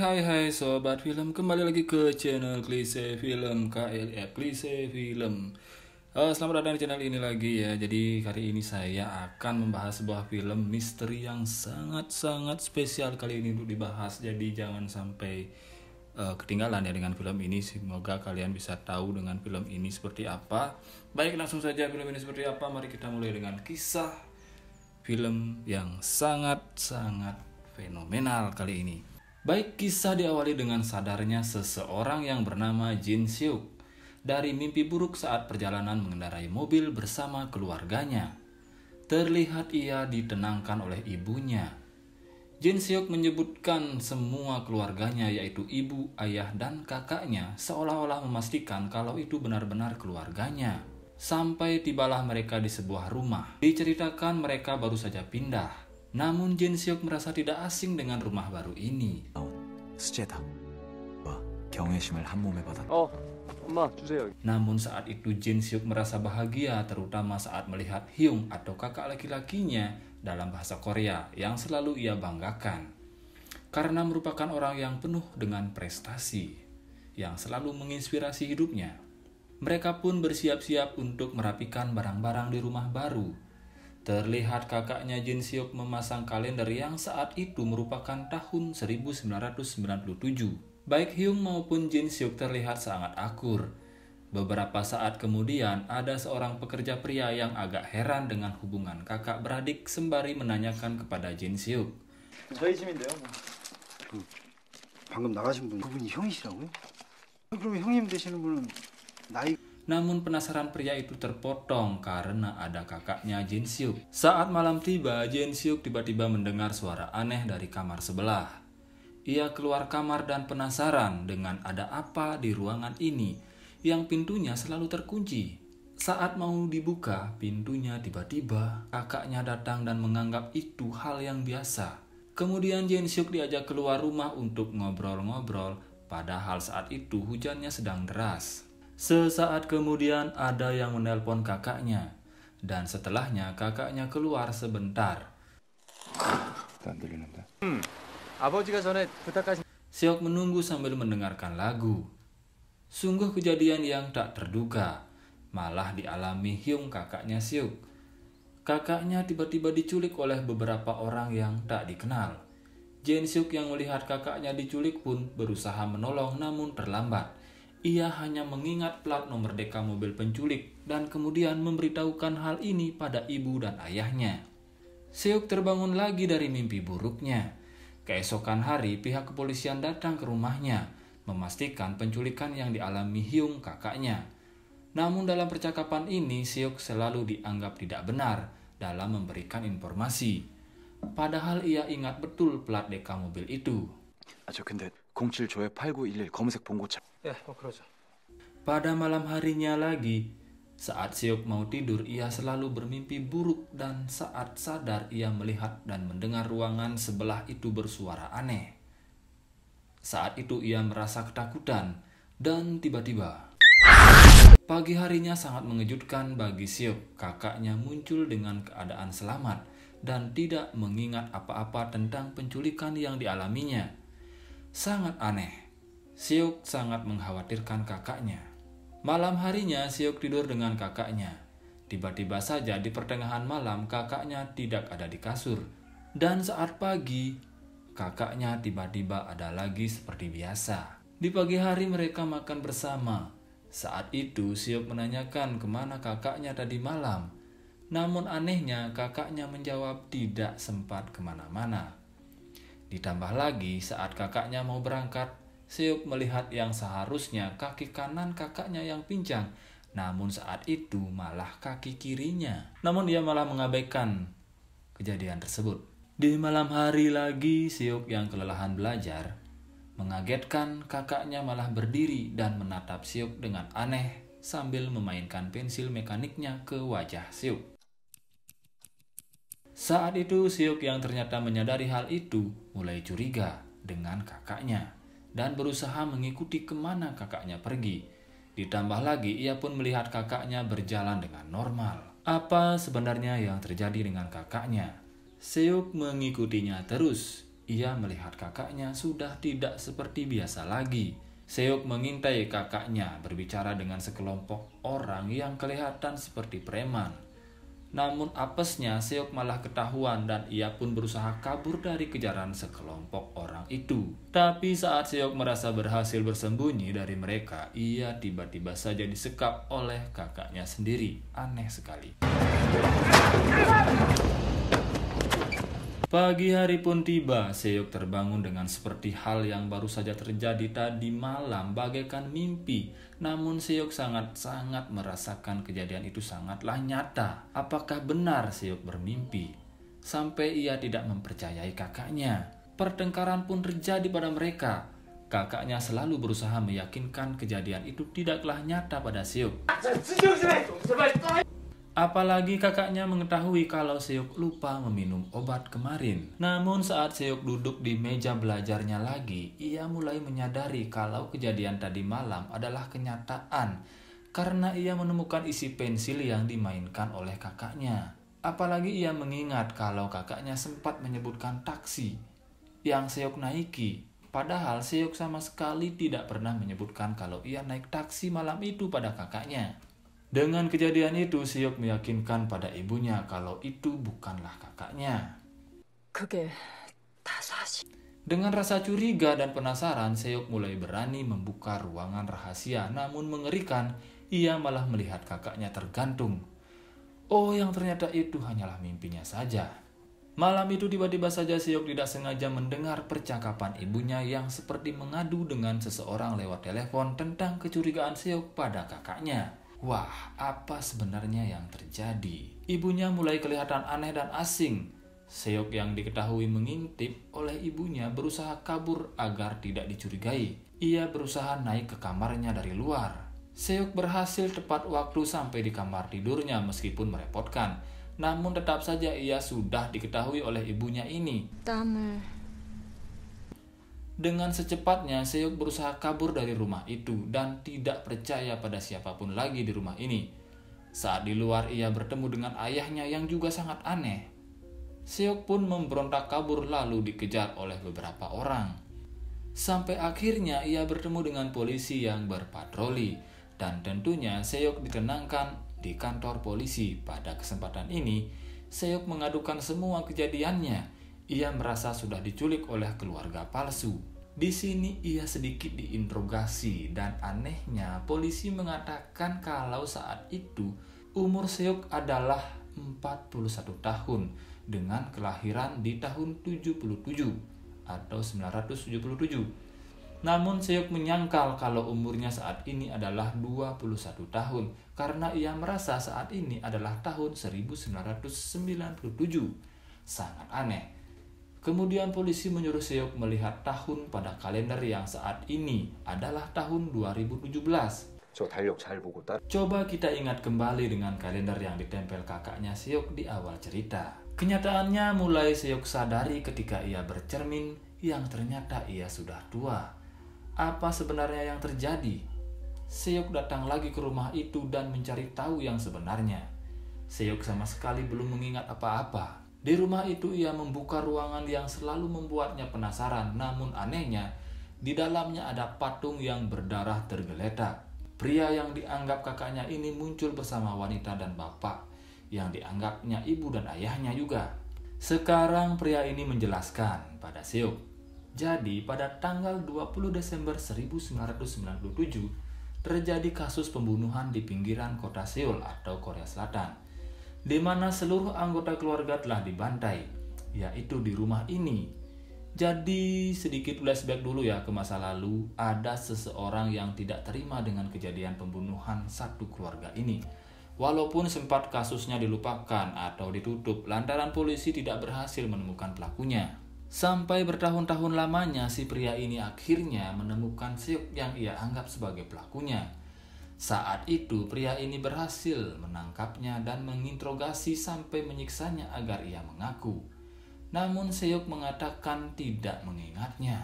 Hai sobat film, kembali lagi ke channel Klise Film KLF Klise Film. Selamat datang di channel ini lagi ya. Jadi kali ini saya akan membahas sebuah film misteri yang sangat spesial kali ini untuk dibahas. Jadi jangan sampai ketinggalan ya dengan film ini. Semoga kalian bisa tahu dengan film ini seperti apa. Baik, langsung saja film ini seperti apa. Mari kita mulai dengan kisah film yang sangat fenomenal kali ini. Baik, kisah diawali dengan sadarnya seseorang yang bernama Jin Seok dari mimpi buruk saat perjalanan mengendarai mobil bersama keluarganya. Terlihat ia ditenangkan oleh ibunya. Jin Seok menyebutkan semua keluarganya, yaitu ibu, ayah, dan kakaknya, seolah-olah memastikan kalau itu benar-benar keluarganya. Sampai tibalah mereka di sebuah rumah. Diceritakan mereka baru saja pindah. Namun Jin Seok merasa tidak asing dengan rumah baru ini. 수제다. 경외심을 한 몸에 받았다. 엄마 주세요. Namun saat itu Jin Seok merasa bahagia, terutama saat melihat Hyung atau kakak laki-lakinya dalam bahasa Korea yang selalu ia banggakan. Karena merupakan orang yang penuh dengan prestasi, yang selalu menginspirasi hidupnya. Mereka pun bersiap-siap untuk merapikan barang-barang di rumah baru. Terlihat kakaknya Jin Seok memasang kalender yang saat itu merupakan tahun 1997. Baik Hyung maupun Jin Seok terlihat sangat akur. Beberapa saat kemudian ada seorang pekerja pria yang agak heran dengan hubungan kakak beradik sembari menanyakan kepada Jin Seok. 저희 집인데요. 방금 나가신 분 그분이 형이시라고요? 그럼 형님 되시는 분은 나이 Namun penasaran pria itu terpotong karena ada kakaknya Jin Seok. Saat malam tiba, Jin Seok tiba-tiba mendengar suara aneh dari kamar sebelah. Ia keluar kamar dan penasaran dengan ada apa di ruangan ini yang pintunya selalu terkunci. Saat mau dibuka pintunya, tiba-tiba kakaknya datang dan menganggap itu hal yang biasa. Kemudian Jin Seok diajak keluar rumah untuk ngobrol-ngobrol, padahal saat itu hujannya sedang deras. Sesaat kemudian ada yang menelpon kakaknya, dan setelahnya kakaknya keluar sebentar. 안 들리는데. 아버지가 전에 부탁하신 Seok menunggu sambil mendengarkan lagu. Sungguh kejadian yang tak terduga, malah dialami Hyung kakaknya Seok. Kakaknya tiba-tiba diculik oleh beberapa orang yang tak dikenal. Jin Seok yang melihat kakaknya diculik pun berusaha menolong, namun terlambat. Ia hanya mengingat plat nomor deka mobil penculik dan kemudian memberitahukan hal ini pada ibu dan ayahnya. Seok terbangun lagi dari mimpi buruknya. Keesokan hari, pihak kepolisian datang ke rumahnya, memastikan penculikan yang dialami Hyung kakaknya. Namun dalam percakapan ini, Seok selalu dianggap tidak benar dalam memberikan informasi. Padahal ia ingat betul plat deka mobil itu. 저 근데 07조에8911 검은색 봉고차. 그러죠. Pada malam harinya lagi, saat Seok mau tidur, ia selalu bermimpi buruk dan saat sadar ia melihat dan mendengar ruangan sebelah itu bersuara aneh. Saat itu ia merasa ketakutan dan tiba-tiba pagi harinya sangat mengejutkan bagi Seok. Kakaknya muncul dengan keadaan selamat dan tidak mengingat apa-apa tentang penculikan yang dialaminya. Sangat aneh. Seok sangat mengkhawatirkan kakaknya. Malam harinya Seok tidur dengan kakaknya. Tiba-tiba saja di pertengahan malam kakaknya tidak ada di kasur. Dan saat pagi, kakaknya tiba-tiba ada lagi seperti biasa. Di pagi hari mereka makan bersama. Saat itu Seok menanyakan kemana kakaknya tadi malam. Namun anehnya kakaknya menjawab tidak sempat kemana-mana. Ditambah lagi saat kakaknya mau berangkat, Seok melihat yang seharusnya kaki kanan kakaknya yang pincang, namun saat itu malah kaki kirinya. Namun dia malah mengabaikan kejadian tersebut. Di malam hari lagi, Seok yang kelelahan belajar, mengagetkan kakaknya malah berdiri dan menatap Seok dengan aneh sambil memainkan pensil mekaniknya ke wajah Seok. Saat itu Seok yang ternyata menyadari hal itu mulai curiga dengan kakaknya dan berusaha mengikuti kemana kakaknya pergi. Ditambah lagi ia pun melihat kakaknya berjalan dengan normal. Apa sebenarnya yang terjadi dengan kakaknya? Seok mengikutinya terus. ia melihat kakaknya sudah tidak seperti biasa lagi. Seok mengintai kakaknya berbicara dengan sekelompok orang yang kelihatan seperti preman. Namun apesnya Seok malah ketahuan dan ia pun berusaha kabur dari kejaran sekelompok orang itu. Tapi saat Seok merasa berhasil bersembunyi dari mereka, ia tiba-tiba saja disekap oleh kakaknya sendiri. Aneh sekali. Pagi hari pun tiba, Seok terbangun dengan seperti hal yang baru saja terjadi tadi malam bagaikan mimpi. Namun Seok sangat-sangat merasakan kejadian itu sangatlah nyata. Apakah benar Seok bermimpi? Sampai ia tidak mempercayai kakaknya. Pertengkaran pun terjadi pada mereka. Kakaknya selalu berusaha meyakinkan kejadian itu tidaklah nyata pada Seok. Apalagi kakaknya mengetahui kalau Seok lupa meminum obat kemarin. Namun saat Seok duduk di meja belajarnya lagi, ia mulai menyadari kalau kejadian tadi malam adalah kenyataan karena ia menemukan isi pensil yang dimainkan oleh kakaknya. Apalagi ia mengingat kalau kakaknya sempat menyebutkan taksi yang Seok naiki. Padahal Seok sama sekali tidak pernah menyebutkan kalau ia naik taksi malam itu pada kakaknya. Dengan kejadian itu, Seok meyakinkan pada ibunya kalau itu bukanlah kakaknya. 그게 다 사실. Dengan rasa curiga dan penasaran, Seok mulai berani membuka ruangan rahasia. Namun mengerikan, ia malah melihat kakaknya tergantung. Oh, yang ternyata itu hanyalah mimpinya saja. Malam itu tiba-tiba saja Seok tidak sengaja mendengar percakapan ibunya yang seperti mengadu dengan seseorang lewat telepon tentang kecurigaan Seok pada kakaknya. Wah, apa sebenarnya yang terjadi? Ibunya mulai kelihatan aneh dan asing. Seok yang diketahui mengintip oleh ibunya berusaha kabur agar tidak dicurigai. Ia berusaha naik ke kamarnya dari luar. Seok berhasil tepat waktu sampai di kamar tidurnya meskipun merepotkan. Namun tetap saja ia sudah diketahui oleh ibunya ini. Dengan secepatnya, Seok berusaha kabur dari rumah itu dan tidak percaya pada siapapun lagi di rumah ini. Saat di luar, ia bertemu dengan ayahnya yang juga sangat aneh. Seok pun memberontak kabur lalu dikejar oleh beberapa orang. Sampai akhirnya ia bertemu dengan polisi yang berpatroli. Dan tentunya Seok ditenangkan di kantor polisi. Pada kesempatan ini, Seok mengadukan semua kejadiannya. Ia merasa sudah diculik oleh keluarga palsu. Di sini ia sedikit diinterogasi dan anehnya polisi mengatakan kalau saat itu umur Seok adalah 41 tahun dengan kelahiran di tahun 77 atau 977. Namun Seok menyangkal kalau umurnya saat ini adalah 21 tahun karena ia merasa saat ini adalah tahun 1997. Sangat aneh. Kemudian polisi menyuruh Seok melihat tahun pada kalender yang saat ini adalah tahun 2017. 저 달력 잘 보고 따. Coba kita ingat kembali dengan kalender yang ditempel kakaknya Seok di awal cerita. Kenyataannya mulai Seok sadari ketika ia bercermin yang ternyata ia sudah tua. Apa sebenarnya yang terjadi? Seok datang lagi ke rumah itu dan mencari tahu yang sebenarnya. Seok sama sekali belum mengingat apa-apa. Di rumah itu ia membuka ruangan yang selalu membuatnya penasaran, namun anehnya di dalamnya ada patung yang berdarah tergeletak. Pria yang dianggap kakaknya ini muncul bersama wanita dan bapak yang dianggapnya ibu dan ayahnya juga. Sekarang pria ini menjelaskan pada Seok. Jadi pada tanggal 20 Desember 1997 terjadi kasus pembunuhan di pinggiran kota Seoul atau Korea Selatan, di mana seluruh anggota keluarga telah dibantai, yaitu di rumah ini. Jadi sedikit flashback dulu ya ke masa lalu, ada seseorang yang tidak terima dengan kejadian pembunuhan satu keluarga ini. Walaupun sempat kasusnya dilupakan atau ditutup lantaran polisi tidak berhasil menemukan pelakunya. Sampai bertahun-tahun lamanya si pria ini akhirnya menemukan Seok yang ia anggap sebagai pelakunya. Saat itu pria ini berhasil menangkapnya dan menginterogasi sampai menyiksanya agar ia mengaku. Namun Seok mengatakan tidak mengingatnya.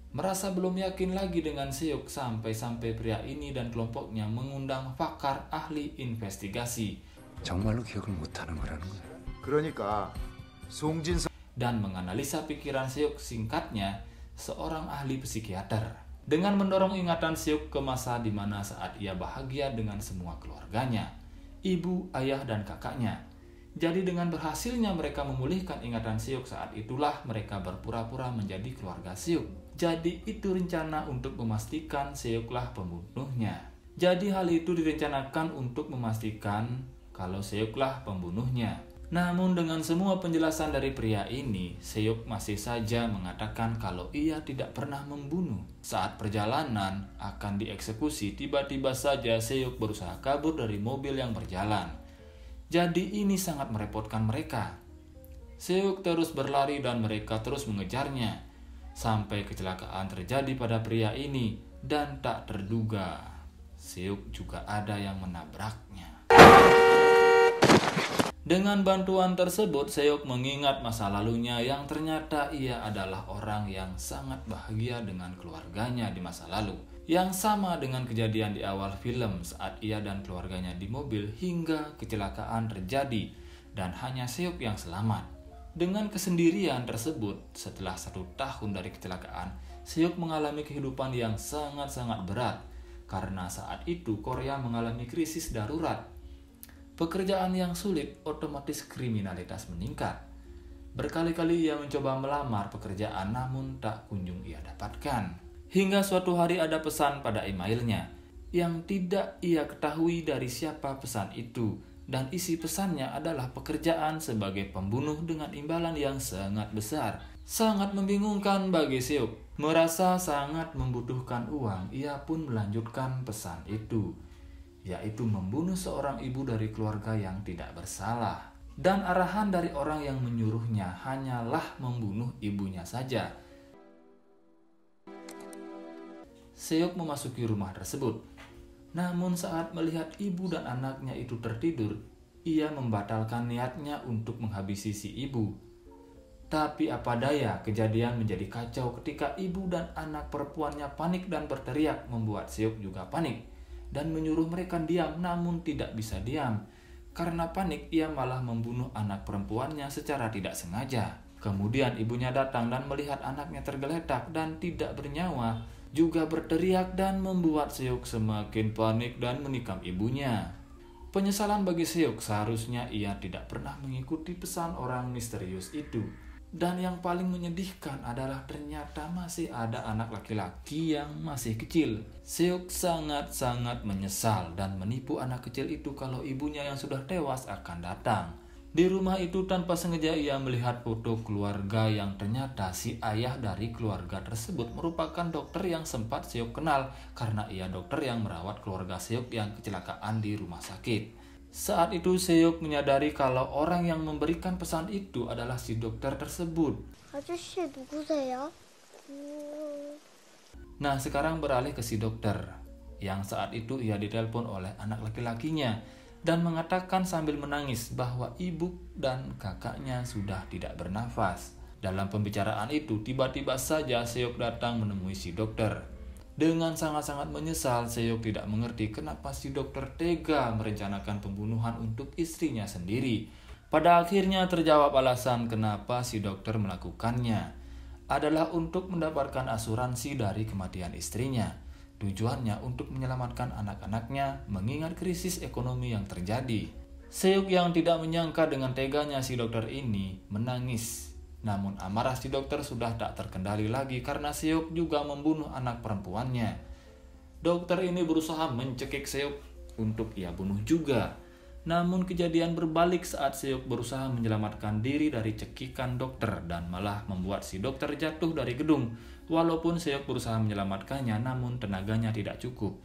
Merasa belum yakin lagi dengan Seok sampai-sampai pria ini dan kelompoknya mengundang pakar ahli investigasi. 정말로 기억을 못하는 거라는 거야. 그러니까 송진성 dan menganalisa pikiran Seok, singkatnya seorang ahli psikiater, dengan mendorong ingatan Seok ke masa di mana saat ia bahagia dengan semua keluarganya, ibu, ayah, dan kakaknya. Jadi dengan berhasilnya mereka memulihkan ingatan Seok, saat itulah mereka berpura-pura menjadi keluarga Seok. Jadi itu rencana untuk memastikan Seoklah pembunuhnya. Jadi hal itu direncanakan untuk memastikan kalau Seoklah pembunuhnya. Namun dengan semua penjelasan dari pria ini, Seok masih saja mengatakan kalau ia tidak pernah membunuh. Saat perjalanan akan dieksekusi, tiba-tiba saja Seok berusaha kabur dari mobil yang berjalan. Jadi ini sangat merepotkan mereka. Seok terus berlari dan mereka terus mengejarnya. Sampai kecelakaan terjadi pada pria ini dan tak terduga, Seok juga ada yang menabraknya. Dengan bantuan tersebut, Seok mengingat masa lalunya yang ternyata ia adalah orang yang sangat bahagia dengan keluarganya di masa lalu. Yang sama dengan kejadian di awal film saat ia dan keluarganya di mobil hingga kecelakaan terjadi dan hanya Seok yang selamat. Dengan kesendirian tersebut, setelah 1 tahun dari kecelakaan, Seok mengalami kehidupan yang sangat-sangat berat karena saat itu Korea mengalami krisis darurat. Pekerjaan yang sulit, otomatis kriminalitas meningkat. Berkali-kali ia mencoba melamar pekerjaan namun tak kunjung ia dapatkan. Hingga suatu hari ada pesan pada emailnya yang tidak ia ketahui dari siapa pesan itu. Dan isi pesannya adalah pekerjaan sebagai pembunuh dengan imbalan yang sangat besar. Sangat membingungkan bagi Seok. Merasa sangat membutuhkan uang, ia pun melanjutkan pesan itu, yaitu membunuh seorang ibu dari keluarga yang tidak bersalah. Dan arahan dari orang yang menyuruhnya hanyalah membunuh ibunya saja. Seok memasuki rumah tersebut. Namun saat melihat ibu dan anaknya itu tertidur, ia membatalkan niatnya untuk menghabisi si ibu. Tapi apa daya, kejadian menjadi kacau ketika ibu dan anak perempuannya panik dan berteriak, membuat Seok juga panik dan menyuruh mereka diam, namun tidak bisa diam. Karena panik, ia malah membunuh anak perempuannya secara tidak sengaja. Kemudian ibunya datang dan melihat anaknya tergeletak dan tidak bernyawa, juga berteriak dan membuat Seok semakin panik dan menikam ibunya. Penyesalan bagi Seok, seharusnya ia tidak pernah mengikuti pesan orang misterius itu. Dan yang paling menyedihkan adalah ternyata masih ada anak laki-laki yang masih kecil. Seok sangat-sangat menyesal dan menipu anak kecil itu kalau ibunya yang sudah tewas akan datang. Di rumah itu tanpa sengaja ia melihat foto keluarga yang ternyata si ayah dari keluarga tersebut merupakan dokter yang sempat Seok kenal karena ia dokter yang merawat keluarga Seok yang kecelakaan di rumah sakit. Saat itu Seok menyadari kalau orang yang memberikan pesan itu adalah si dokter tersebut. 아저씨 누구세요? Nah, sekarang beralih ke si dokter yang saat itu ia ditelepon oleh anak laki-lakinya dan mengatakan sambil menangis bahwa ibu dan kakaknya sudah tidak bernafas. Dalam pembicaraan itu, tiba-tiba saja Seok datang menemui si dokter. Dengan sangat-sangat menyesal, Seok tidak mengerti kenapa si dokter tega merencanakan pembunuhan untuk istrinya sendiri. Pada akhirnya terjawab alasan kenapa si dokter melakukannya adalah untuk mendapatkan asuransi dari kematian istrinya. Tujuannya untuk menyelamatkan anak-anaknya mengingat krisis ekonomi yang terjadi. Seok yang tidak menyangka dengan teganya si dokter ini menangis. Namun amarah si dokter sudah tak terkendali lagi karena Seok juga membunuh anak perempuannya. Dokter ini berusaha mencekik Seok untuk ia bunuh juga. Namun kejadian berbalik saat Seok berusaha menyelamatkan diri dari cekikan dokter dan malah membuat si dokter jatuh dari gedung. Walaupun Seok berusaha menyelamatkannya, namun tenaganya tidak cukup.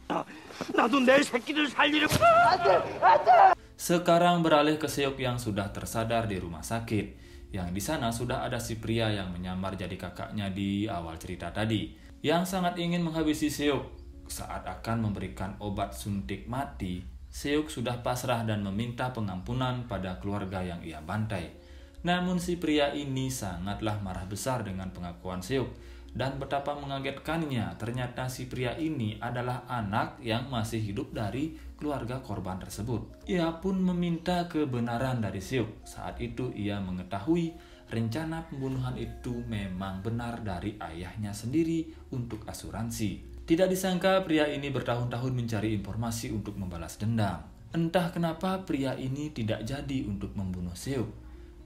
Sekarang beralih ke Seok yang sudah tersadar di rumah sakit. Yang di sana sudah ada si pria yang menyamar jadi kakaknya di awal cerita tadi, yang sangat ingin menghabisi Seok. Saat akan memberikan obat suntik mati, Seok sudah pasrah dan meminta pengampunan pada keluarga yang ia bantai. Namun si pria ini sangatlah marah besar dengan pengakuan Seok Dan betapa mengagetkannya, ternyata si pria ini adalah anak yang masih hidup dari keluarga korban tersebut. Ia pun meminta kebenaran dari Seok. Saat itu ia mengetahui rencana pembunuhan itu memang benar dari ayahnya sendiri untuk asuransi. Tidak disangka pria ini bertahun-tahun mencari informasi untuk membalas dendam. Entah kenapa pria ini tidak jadi untuk membunuh Seok,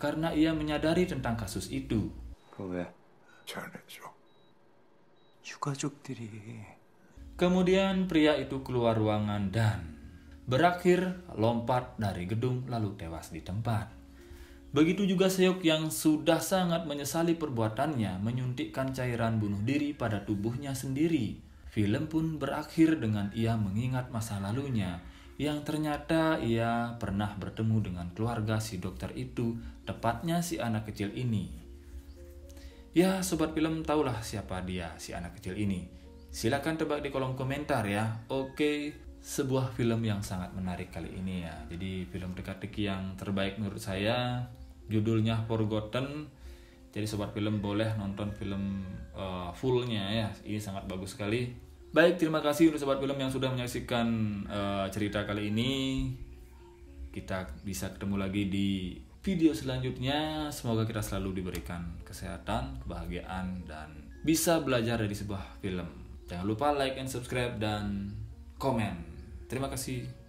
karena ia menyadari tentang kasus itu. 그거 왜? 잘해줘. 유가족들이 Kemudian pria itu keluar ruangan dan berakhir lompat dari gedung lalu tewas di tempat. Begitu juga Seok yang sudah sangat menyesali perbuatannya menyuntikkan cairan bunuh diri pada tubuhnya sendiri. Film pun berakhir dengan ia mengingat masa lalunya yang ternyata ia pernah bertemu dengan keluarga si dokter itu, tepatnya si anak kecil ini. Ya, sobat film tahulah siapa dia, si anak kecil ini. Silakan tebak di kolom komentar ya. Oke, sebuah film yang sangat menarik kali ini ya. Jadi film teka-teki yang terbaik menurut saya. Judulnya Forgotten. Jadi sobat film boleh nonton film fullnya ya. Ini sangat bagus sekali. Baik, terima kasih untuk sobat film yang sudah menyaksikan cerita kali ini. Kita bisa ketemu lagi di video selanjutnya. Semoga kita selalu diberikan kesehatan, kebahagiaan, dan bisa belajar dari sebuah film. Jangan lupa like and subscribe dan komen. Terima kasih.